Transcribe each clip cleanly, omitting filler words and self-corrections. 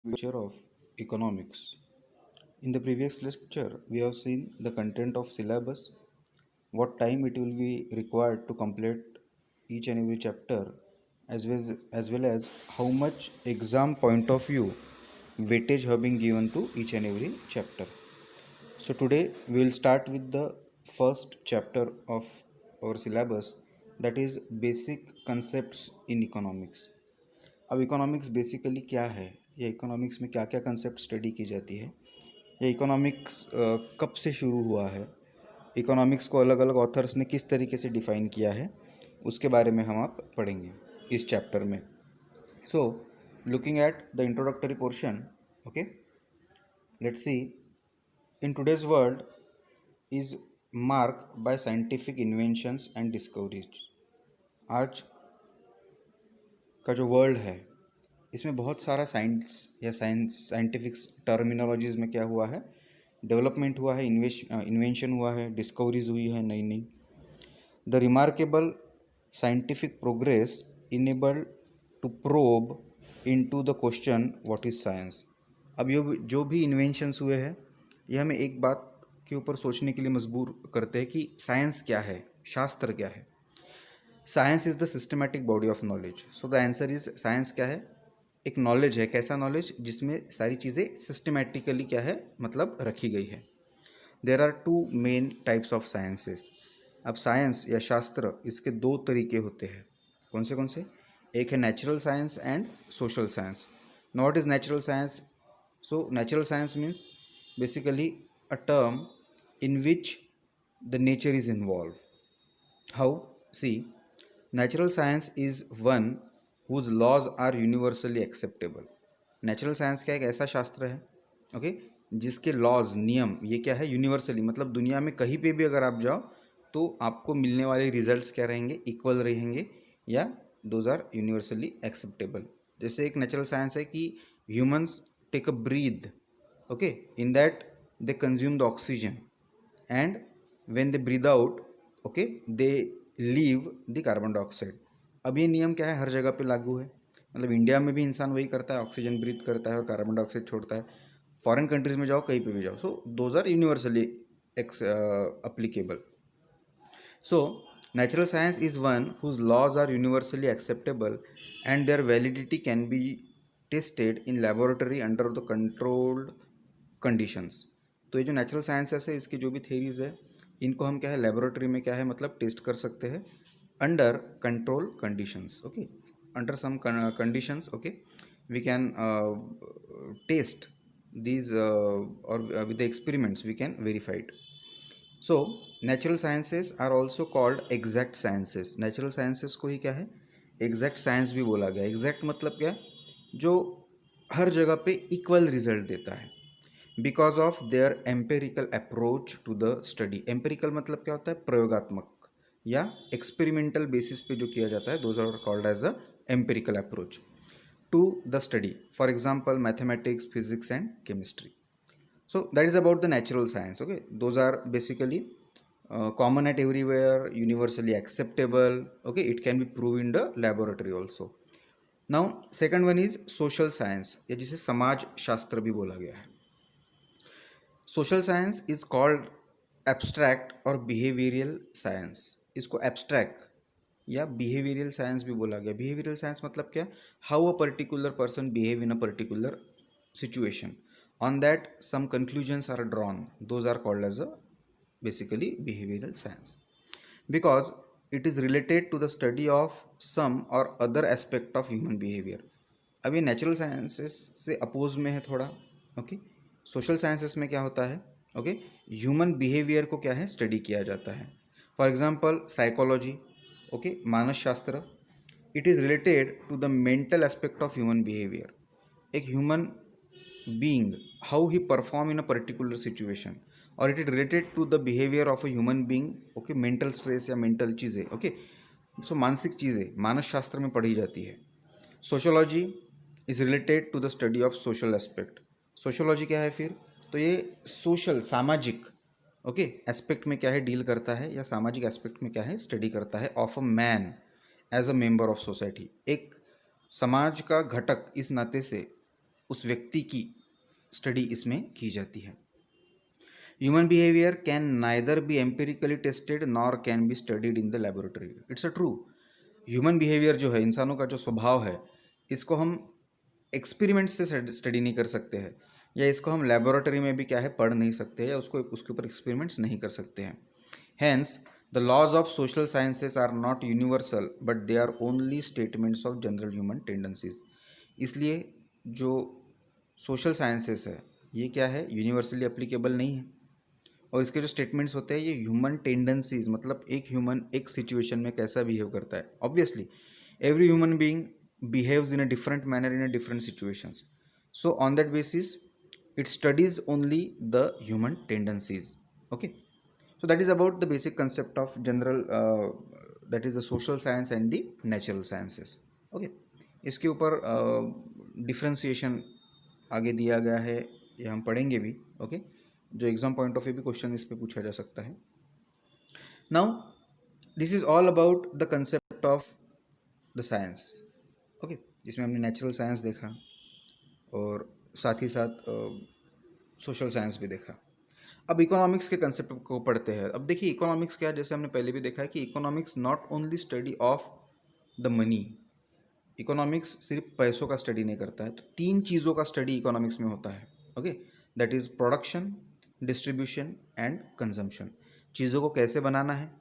Future of economics. In the previous lecture, we have seen the content of syllabus, what time it will be required to complete each and every chapter, as well as how much exam point of view weightage have been given to each and every chapter. So today we will start with the first chapter of our syllabus, that is basic concepts in economics. अब economics basically क्या है, या economics में क्या क्या concept study की जाती है, या इकोनॉमिक्स कब से शुरू हुआ है, इकोनॉमिक्स को अलग अलग ऑथर्स ने किस तरीके से डिफ़ाइन किया है, उसके बारे में हम आप पढ़ेंगे इस चैप्टर में. So looking at the introductory portion, okay, let's see. In today's world is mark bye scientific inventions and discoveries. आज का जो वर्ल्ड है इसमें बहुत सारा साइंटिफिक टर्मिनोलॉजीज़ में क्या हुआ है, डेवलपमेंट हुआ है, इन्वेंशन हुआ है, डिस्कवरीज हुई है नई नई. The remarkable scientific progress enabled to probe into the question what is science. अब ये जो भी इन्वेंशंस हुए हैं ये हमें एक बात के ऊपर सोचने के लिए मजबूर करते हैं कि साइंस क्या है, शास्त्र क्या है. Science is the systematic body of knowledge. So the answer is science क्या है, एक नॉलेज है. कैसा नॉलेज, जिसमें सारी चीज़ें सिस्टमैटिकली क्या है, मतलब रखी गई है. There are two main types of sciences. अब साइंस या शास्त्र, इसके दो तरीके होते हैं. कौन से? एक है natural science and social science. Now what is natural science? So natural science means basically a term in which the nature is involve. How? See, natural science is one whose laws are universally acceptable. Natural science क्या एक ऐसा शास्त्र है, okay, जिसके laws, नियम, ये क्या है, यूनिवर्सली, मतलब दुनिया में कहीं पे भी अगर आप जाओ तो आपको मिलने वाले रिजल्ट्स क्या रहेंगे, इक्वल रहेंगे, या दोज आर यूनिवर्सली एक्सेप्टेबल. जैसे एक नेचुरल साइंस है कि humans take a breath, okay, in that they consume the oxygen, and when they breathe out, okay, they leave the carbon dioxide. अब ये नियम क्या है, हर जगह पे लागू है. मतलब इंडिया में भी इंसान वही करता है, ऑक्सीजन ब्रीथ करता है और कार्बन डाइऑक्साइड छोड़ता है. फॉरेन कंट्रीज में जाओ, कहीं पे भी जाओ, so those are universally applicable. So natural science is one whose laws are universally acceptable and their validity can be tested in laboratory under the controlled conditions. तो ये जो नेचुरल साइंसेस है, इसकी जो भी थेरीज है, इनको हम क्या है, लेबोरेटरी में क्या है, मतलब टेस्ट कर सकते हैं under control conditions. Okay, under some conditions, okay, we can test these or with the experiments we can verify it. So natural sciences are also called exact sciences. natural sciences को ही क्या है, exact science भी बोला गया. exact मतलब क्या है, जो हर जगह पे इक्वल रिजल्ट देता है, because of their empirical approach to the study. Empirical मतलब क्या होता है, प्रयोगात्मक या एक्सपेरिमेंटल बेसिस पे जो किया जाता है, those are called as a empirical approach to the study. For example mathematics, physics and chemistry. So that is about the natural science. Okay, those are basically common at everywhere, universally acceptable. Okay, it can be proved in the laboratory also. Now second one is social science, या जिसे समाज शास्त्र भी बोला गया है. Social science is called abstract और behavioural science. इसको एब्स्ट्रैक्ट या बिहेवियरल साइंस भी बोला गया. बिहेवियरल साइंस मतलब क्या, how a particular person behave in a particular situation, on that some conclusions are drawn, those are called as a basically behavioral science, because it is related to the study of some or other aspect of human behavior. अब ये natural sciences से oppose में है थोड़ा. Okay, social sciences में क्या होता है, ओके, ह्यूमन बिहेवियर को क्या है, स्टडी किया जाता है. फॉर एग्जांपल साइकोलॉजी, ओके, मानस शास्त्र, it is related to the mental aspect of human behaviour. एक human being, how he perform in a particular situation, or it is related to the behavior of a human being. okay, mental stress या mental चीज़ें, okay, so मानसिक चीज़ें मानस शास्त्र में पढ़ी जाती है. Sociology is related to the study of social aspect. Sociology क्या है फिर, तो ये सोशल, सामाजिक, ओके, एस्पेक्ट में क्या है, डील करता है, या सामाजिक एस्पेक्ट में क्या है, स्टडी करता है of a man as a member of society. एक समाज का घटक इस नाते से उस व्यक्ति की स्टडी इसमें की जाती है। Human behaviour can neither be empirically tested nor can be studied in the laboratory. It's a true. Human behaviour जो है, इंसानों का जो स्वभाव है, इसको हम एक्सपेरिमेंट से स्टडी नहीं कर सकते हैं, या इसको हम लेबोरेटरी में भी क्या है पढ़ नहीं सकते, या उसको उसके ऊपर एक्सपेरिमेंट्स नहीं कर सकते हैं। Hence the laws of social sciences are not universal but they are only statements of general human tendencies. इसलिए जो सोशल साइंसेस है ये क्या है, यूनिवर्सली एप्लीकेबल नहीं है, और इसके जो स्टेटमेंट्स होते हैं ये ह्यूमन टेंडेंसीज, मतलब एक ह्यूमन एक सिचुएशन में कैसा बिहेव करता है। Obviously every human being behaves in a different manner in a different situations, so on that basis it studies only the human tendencies. Okay, so that is about the basic concept of general that is the social science and the natural sciences. Okay, इसके ऊपर differentiation आगे दिया गया है, ये हम पढ़ेंगे भी। ओके, जो एग्जाम पॉइंट ऑफ व्यू भी क्वेश्चन इस पर पूछा जा सकता है। Now this is all about the concept of the science. Okay, जिसमें हमने नेचुरल साइंस देखा और साथ ही साथ सोशल साइंस भी देखा। अब इकोनॉमिक्स के कंसेप्ट को पढ़ते हैं। अब देखिए इकोनॉमिक्स क्या है, जैसे हमने पहले भी देखा है कि economics not only study of the money. Economics सिर्फ पैसों का स्टडी नहीं करता है, तो 3 चीज़ों का स्टडी इकोनॉमिक्स में होता है। Okay, that is production, distribution and consumption. चीज़ों को कैसे बनाना है,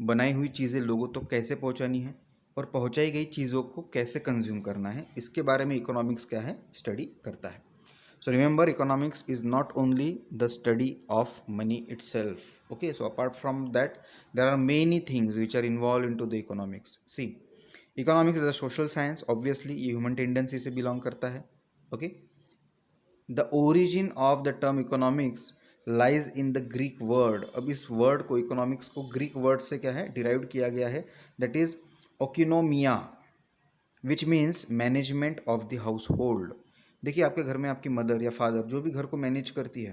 बनाई हुई चीज़ें लोगों तक कैसे पहुंचानी है, और पहुंचाई गई चीज़ों को कैसे कंज्यूम करना है, इसके बारे में इकोनॉमिक्स क्या है, स्टडी करता है। So remember, economics is not only the study of money itself. Okay, so apart from that there are many things which are involve in to the economics. See, economics is a social science, obviously ये human tendency से belong करता है। Okay, the origin of the term economics lies in the Greek word. अब इस word को, economics को, Greek word से क्या है, डिराइव किया गया है, that is oikonomia, which means management of the household. देखिए आपके घर में आपकी मदर या फादर जो भी घर को मैनेज करती है,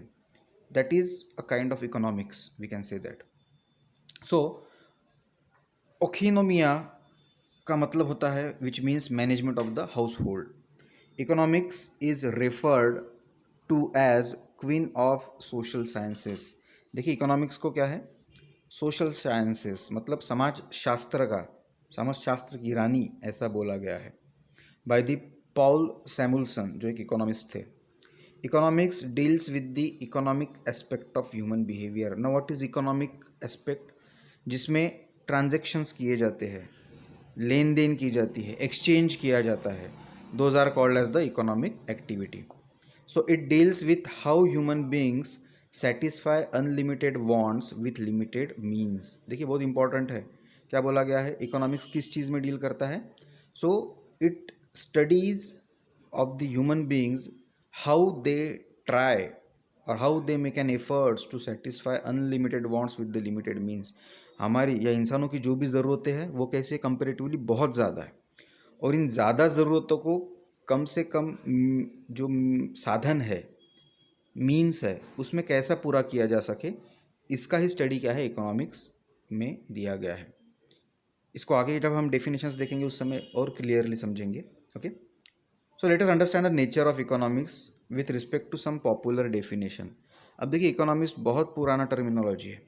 that is a kind of economics, we can say that. So oikonomia का मतलब होता है which means management of the household. Economics is referred to as queen of social sciences. देखिए इकोनॉमिक्स को क्या है, सोशल साइंसेस मतलब समाज शास्त्र का, समाज शास्त्र की रानी ऐसा बोला गया है, बाय द पॉल सैमुअल्सन, जो एक इकोनॉमिस्ट थे। Economics deals with the economic aspect of human behaviour. Now what is economic aspect, जिसमें ट्रांजैक्शंस किए जाते हैं, लेन देन की जाती है, एक्सचेंज किया जाता है, those are called as the economic activity. So it deals with how human beings satisfy unlimited wants with limited means. देखिए बहुत इंपॉर्टेंट है, क्या बोला गया है, इकोनॉमिक्स किस चीज़ में डील करता है। So it studies of the human beings, how they try और how they make an efforts to satisfy unlimited wants with the limited means. हमारी या इंसानों की जो भी ज़रूरतें हैं वो कैसे कंपेरेटिवली बहुत ज़्यादा है, और इन ज़्यादा ज़रूरतों को कम से कम जो साधन है, मीन्स है, उसमें कैसा पूरा किया जा सके, इसका ही स्टडी क्या है, इकोनॉमिक्स में दिया गया है। इसको आगे जब हम डेफिनेशंस देखेंगे उस समय और क्लियरली समझेंगे। Okay, so let us understand the nature of economics with respect to some popular definition. अब देखिए इकोनॉमिक्स बहुत पुराना टर्मिनोलॉजी है,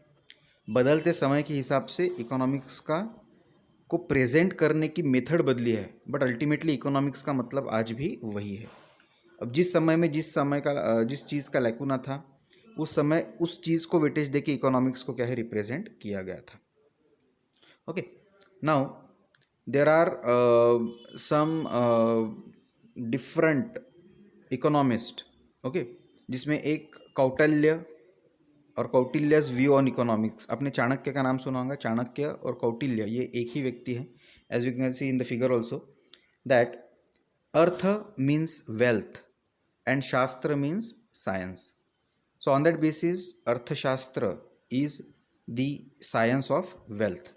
बदलते समय के हिसाब से इकोनॉमिक्स का को प्रेजेंट करने की मेथड बदली है, बट अल्टीमेटली इकोनॉमिक्स का मतलब आज भी वही है। अब जिस समय में जिस चीज़ का लैकुना था, उस समय उस चीज़ को वेटेज दे के इकोनॉमिक्स को क्या है, रिप्रेजेंट किया गया था। Okay, now there are some different economist. Okay, जिसमें एक कौटिल्य और कौटिल्यस व्यू ऑन इकोनॉमिक्स। आपने चाणक्य का नाम सुना होगा, चाणक्य और कौटिल्य ये एक ही व्यक्ति है, as you can see in the figure also, that अर्थ मीन्स वेल्थ एंड शास्त्र means science. So on that basis Arthashastra is the science of wealth.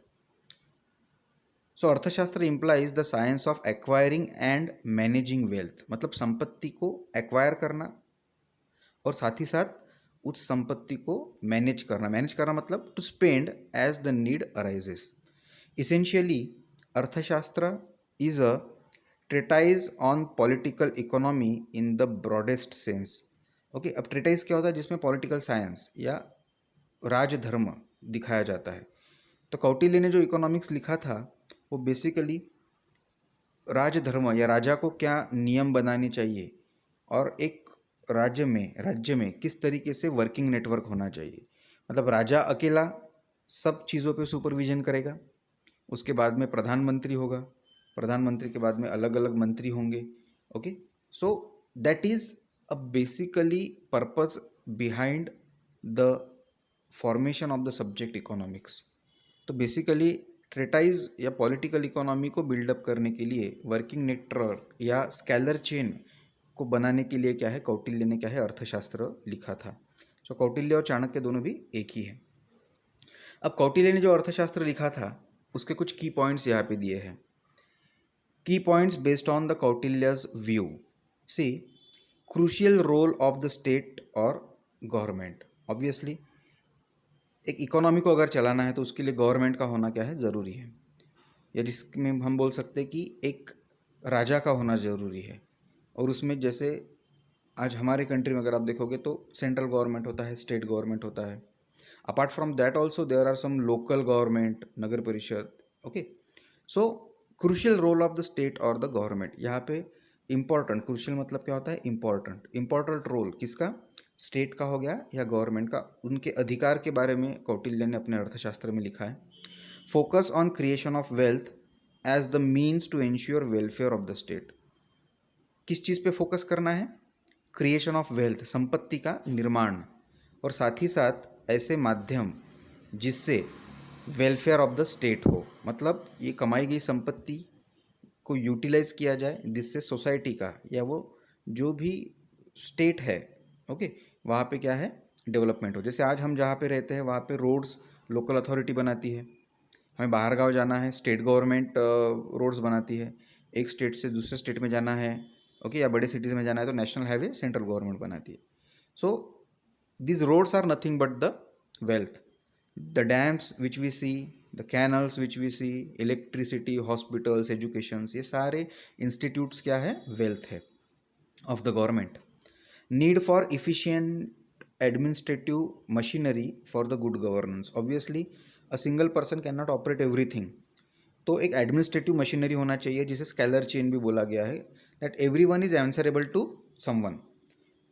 So Arthashastra implies the science of acquiring and managing wealth, मतलब संपत्ति को acquire करना और साथ ही साथ उस संपत्ति को मैनेज करना मतलब to spend as the need arises. Essentially Arthashastra is a treatise on political economy in the broadest sense. Okay, अब ट्रेटाइज क्या होता है? जिसमें पॉलिटिकल साइंस या राजधर्म दिखाया जाता है। तो कौटिल्य ने जो इकोनॉमिक्स लिखा था वो बेसिकली राजधर्म या राजा को क्या नियम बनाने चाहिए और एक राज्य में किस तरीके से वर्किंग नेटवर्क होना चाहिए। मतलब राजा अकेला सब चीज़ों पे सुपरविजन करेगा, उसके बाद में प्रधानमंत्री होगा, प्रधानमंत्री के बाद में अलग अलग मंत्री होंगे। Okay, so that is a basically purpose behind the formation of the subject economics. तो बेसिकली ट्रेटाइज या पॉलिटिकल इकोनॉमी को बिल्डअप करने के लिए वर्किंग नेटवर्क या स्कैलर चेन को बनाने के लिए क्या है, कौटिल्य ने क्या है, अर्थशास्त्र लिखा था। तो कौटिल्य और चाणक्य दोनों भी एक ही है। अब कौटिल्य ने जो अर्थशास्त्र लिखा था उसके कुछ की पॉइंट्स यहाँ पे दिए हैं। Key points based on the Kautilya's view. See, crucial role of the state और गवर्नमेंट। ऑब्वियसली एक इकोनॉमी को अगर चलाना है तो उसके लिए गवर्नमेंट का होना क्या है, ज़रूरी है। या जिसमें हम बोल सकते हैं कि एक राजा का होना ज़रूरी है। और उसमें जैसे आज हमारे कंट्री में अगर आप देखोगे तो सेंट्रल गवर्नमेंट होता है, स्टेट गवर्नमेंट होता है। Apart from that also there are some local government, नगर परिषद। Okay, so crucial role of the state और द गवर्नमेंट। यहाँ पे इम्पॉर्टेंट, क्रूशियल मतलब क्या होता है, इम्पॉर्टेंट। इम्पॉर्टेंट रोल किसका, स्टेट का हो गया या गवर्नमेंट का, उनके अधिकार के बारे में कौटिल्य ने अपने अर्थशास्त्र में लिखा है। Focus on creation of wealth as the means to ensure welfare of the state. किस चीज़ पे फोकस करना है, क्रिएशन ऑफ वेल्थ, संपत्ति का निर्माण, और साथ ही साथ ऐसे माध्यम जिससे वेलफेयर ऑफ द स्टेट हो। मतलब ये कमाई गई संपत्ति को यूटिलाइज किया जाए जिससे सोसाइटी का या वो जो भी स्टेट है, ओके, वहाँ पे क्या है, डेवलपमेंट हो। जैसे आज हम जहाँ पे रहते हैं वहाँ पे रोड्स लोकल अथॉरिटी बनाती है, हमें बाहर गांव जाना है स्टेट गवर्नमेंट रोड्स बनाती है, एक स्टेट से दूसरे स्टेट में जाना है, ओके, या बड़े सिटीज़ में जाना है तो नेशनल हाईवे सेंट्रल गवर्नमेंट बनाती है। सो these roads are nothing but the wealth. The dams which we see, the canals which we see, electricity, hospitals, educations, ये सारे institutes क्या है, wealth है of the government. Need for efficient administrative machinery for the good governance. Obviously a single person cannot operate everything. तो एक administrative machinery होना चाहिए जिसे स्केलर चेन भी बोला गया है, that everyone is answerable to someone.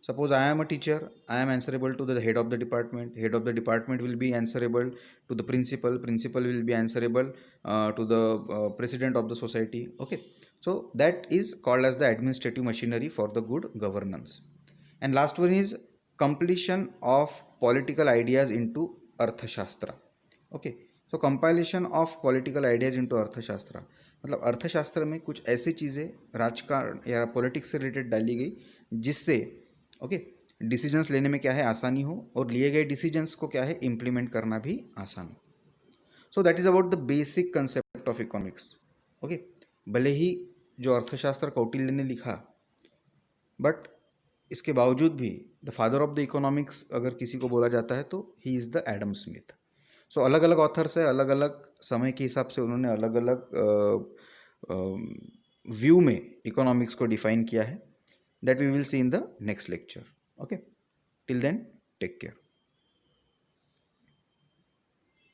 Suppose I am a teacher, I am answerable to the head of the department. Head of the department will be answerable to the principal. Principal will be answerable to the president of the society. Okay, so that is called as the administrative machinery for the good governance. And last one is completion of political ideas into Arthashastra. Okay, so compilation of political ideas into Arthashastra. मतलब अर्थशास्त्र में कुछ ऐसी चीज़ें राजकारण या politics से related डाली गई जिससे ओके डिसीजंस लेने में क्या है, आसानी हो, और लिए गए डिसीजंस को क्या है, इम्प्लीमेंट करना भी आसान हो। So that is about the basic concept of economics. Okay, भले ही जो अर्थशास्त्र कौटिल्य ने लिखा, बट इसके बावजूद भी the father of the economics अगर किसी को बोला जाता है तो he is the Adam Smith. सो अलग अलग ऑथर्स है, अलग अलग समय के हिसाब से उन्होंने अलग अलग व्यू में इकोनॉमिक्स को डिफाइन किया है, that we will see in the next lecture. Okay, till then, take care.